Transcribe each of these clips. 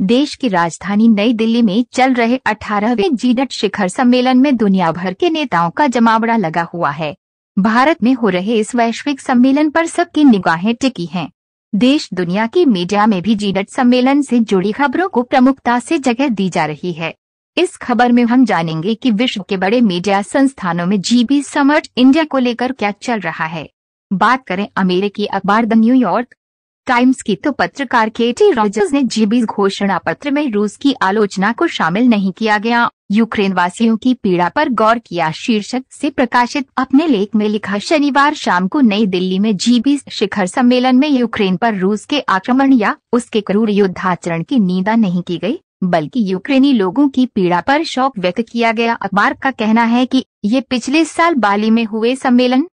देश की राजधानी नई दिल्ली में चल रहे 18वें जी20 शिखर सम्मेलन में दुनिया भर के नेताओं का जमावड़ा लगा हुआ है। भारत में हो रहे इस वैश्विक सम्मेलन पर सबकी निगाहें टिकी हैं। देश दुनिया की मीडिया में भी जी20 सम्मेलन से जुड़ी खबरों को प्रमुखता से जगह दी जा रही है। इस खबर में हम जानेंगे कि विश्व के बड़े मीडिया संस्थानों में जी20 समिट इंडिया को लेकर क्या चल रहा है। बात करें अमेरिकी अखबार द न्यूयॉर्क टाइम्स की, तो पत्रकार केटी रॉजर्स ने जी20 घोषणा पत्र में रूस की आलोचना को शामिल नहीं किया गया, यूक्रेन वासियों की पीड़ा पर गौर किया शीर्षक से प्रकाशित अपने लेख में लिखा, शनिवार शाम को नई दिल्ली में जी20 शिखर सम्मेलन में यूक्रेन पर रूस के आक्रमण या उसके क्रूर युद्धाचरण की निंदा नहीं की गई, बल्कि यूक्रेनी लोगों की पीड़ा पर शोक व्यक्त किया गया। अखबार का कहना है कि ये पिछले साल बाली में हुए सम्मेलन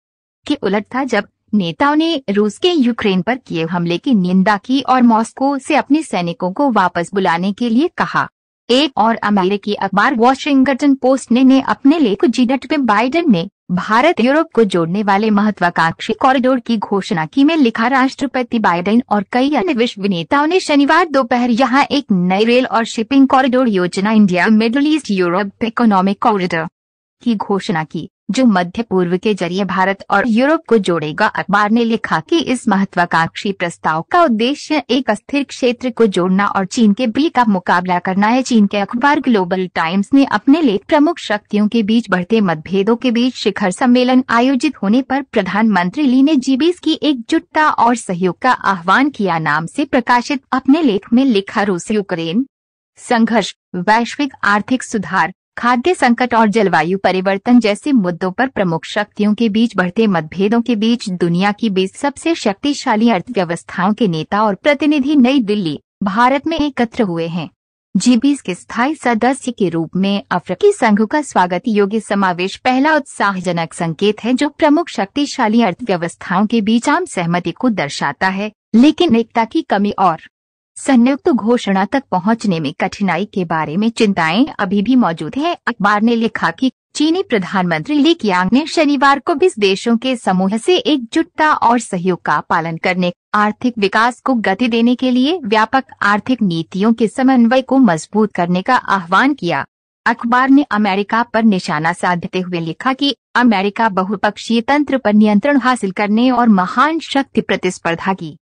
के उलट था, जब नेताओं ने रूस के यूक्रेन पर किए हमले की निंदा की और मॉस्को से अपने सैनिकों को वापस बुलाने के लिए कहा। एक और अमेरिकी अखबार वॉशिंगटन पोस्ट ने अपने लेख जी20 में बाइडेन ने भारत यूरोप को जोड़ने वाले महत्वाकांक्षी कॉरिडोर की घोषणा की में लिखा, राष्ट्रपति बाइडेन और कई अन्य विश्व नेताओं ने शनिवार दोपहर यहां एक नई रेल और शिपिंग कॉरिडोर योजना India middle east Europe economic corridor की घोषणा की, जो मध्य पूर्व के जरिए भारत और यूरोप को जोड़ेगा। अखबार ने लिखा कि इस महत्वाकांक्षी प्रस्ताव का उद्देश्य एक अस्थिर क्षेत्र को जोड़ना और चीन के बीच का मुकाबला करना है। चीन के अखबार ग्लोबल टाइम्स ने अपने लेख प्रमुख शक्तियों के बीच बढ़ते मतभेदों के बीच शिखर सम्मेलन आयोजित होने पर प्रधानमंत्री ली ने जी20 की एकजुटता और सहयोग का आह्वान किया नाम से प्रकाशित अपने लेख में लिखा, रूस यूक्रेन संघर्ष, वैश्विक आर्थिक सुधार, खाद्य संकट और जलवायु परिवर्तन जैसे मुद्दों पर प्रमुख शक्तियों के बीच बढ़ते मतभेदों के बीच दुनिया की 20 सबसे शक्तिशाली अर्थव्यवस्थाओं के नेता और प्रतिनिधि नई दिल्ली, भारत में एकत्र हुए हैं। जी20 के स्थायी सदस्य के रूप में अफ्रीकी संघ का स्वागत योग्य समावेश पहला उत्साहजनक संकेत है, जो प्रमुख शक्तिशाली अर्थव्यवस्थाओं के बीच आम सहमति को दर्शाता है, लेकिन एकता की कमी और संयुक्त घोषणा तक पहुंचने में कठिनाई के बारे में चिंताएं अभी भी मौजूद है। अखबार ने लिखा कि चीनी प्रधानमंत्री ली कीयांग ने शनिवार को 20 देशों के समूह से एकजुटता और सहयोग का पालन करने, आर्थिक विकास को गति देने के लिए व्यापक आर्थिक नीतियों के समन्वय को मजबूत करने का आह्वान किया। अखबार ने अमेरिका पर निशाना साधते हुए लिखा कि अमेरिका बहुपक्षीय तंत्र पर नियंत्रण हासिल करने और महान शक्ति प्रतिस्पर्धा की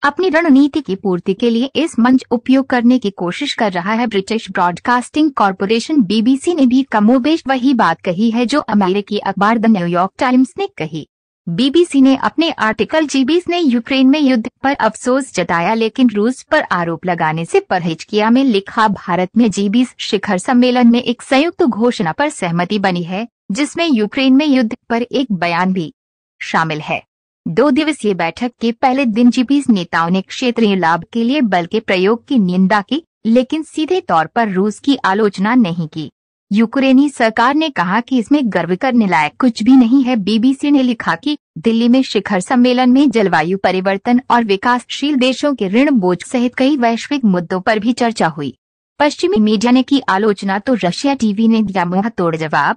अपनी रणनीति की पूर्ति के लिए इस मंच उपयोग करने की कोशिश कर रहा है। ब्रिटिश ब्रॉडकास्टिंग कॉरपोरेशन बीबीसी ने भी कमोबेश वही बात कही है जो अमेरिकी अखबार द न्यूयॉर्क टाइम्स ने कही। बीबीसी ने अपने आर्टिकल जी20 ने यूक्रेन में युद्ध पर अफसोस जताया लेकिन रूस पर आरोप लगाने से परहेज किया में लिखा, भारत में जी20 शिखर सम्मेलन में एक संयुक्त घोषणा पर सहमति बनी है, जिसमें यूक्रेन में युद्ध पर एक बयान भी शामिल है। 2 दिवसीय बैठक के पहले दिन जी20 नेताओं ने क्षेत्रीय लाभ के लिए बल के प्रयोग की निंदा की, लेकिन सीधे तौर पर रूस की आलोचना नहीं की। यूक्रेनी सरकार ने कहा कि इसमें गर्व करने लायक कुछ भी नहीं है। बीबीसी ने लिखा कि दिल्ली में शिखर सम्मेलन में जलवायु परिवर्तन और विकासशील देशों के ऋण बोझ सहित कई वैश्विक मुद्दों पर भी चर्चा हुई। पश्चिमी मीडिया ने की आलोचना तो रशिया टीवी ने दिया मुंह तोड़ जवाब।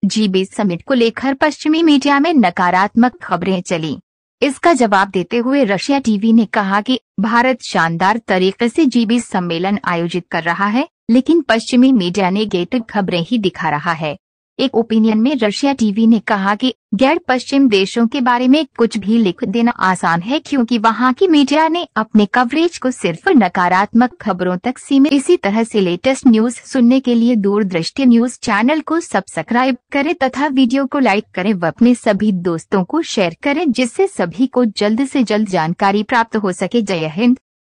जी20 समिट को लेकर पश्चिमी मीडिया में नकारात्मक खबरें चली। इसका जवाब देते हुए रशिया टीवी ने कहा कि भारत शानदार तरीके से जी20 सम्मेलन आयोजित कर रहा है, लेकिन पश्चिमी मीडिया नेगेटिव खबरें ही दिखा रहा है। एक ओपिनियन में रशिया टीवी ने कहा कि गैर पश्चिम देशों के बारे में कुछ भी लिख देना आसान है क्योंकि वहां की मीडिया ने अपने कवरेज को सिर्फ नकारात्मक खबरों तक सीमित। इसी तरह से लेटेस्ट न्यूज सुनने के लिए दूरदृष्टि न्यूज चैनल को सब्सक्राइब करें तथा वीडियो को लाइक करें व अपने सभी दोस्तों को शेयर करें, जिससे सभी को जल्द से जल्द जानकारी प्राप्त हो सके। जय हिंद।